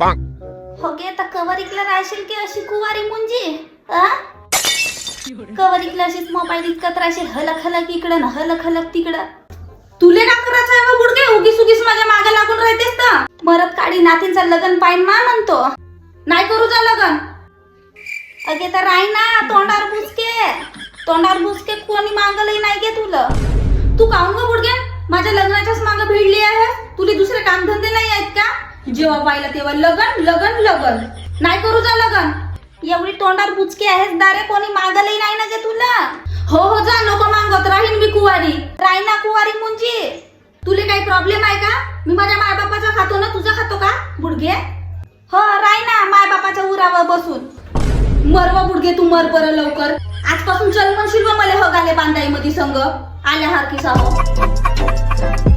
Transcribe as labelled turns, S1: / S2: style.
S1: हो गे तर कवरिकला राहशील की अशी कुवारी मुंजी कवरिकला अशीच मोबाईल इतकत राहशील हलक हलक इकडं ना हलक हलक तिकडं. तुले का करायचं आहे बुडके उगीच उगीच माझ्या मागे लागून राहतेस तर मरत काढी नातींचा लग्न पाहिन मा म्हणतो नाही करू जा लग्न. अगे तर राही ना तोंडार बुचके कोणी मागलही नाही गे तुला. तू काहून ग बुडगे माझ्या लग्नाच्याच मागे भिडली आहे. तुला दुसरे कामधंदे नाही आहेत का? जेव्हा पाहिलं तेव्हा लगन लगन लगन नाही करू जा लगन. एवढी तोंडार बुचकी आहेस दारे कोणी मागलही नाही ना गे तुला. हो हो जा नको मागत राहीन मी कुवारी राही ना कुवारी मुंजी. तुले काही प्रॉब्लेम आहे का? मी माझ्या मायबापाचा खातो ना तुझा खातो का बुडगे? हो राही ना मायबापाच्या उरावर बसून. मरवा बुडगे तू मर बरं लवकर. आजपासून चल म्हणशील व मला हगाले बांधाई मध्ये संग आल्या हारकी साहो.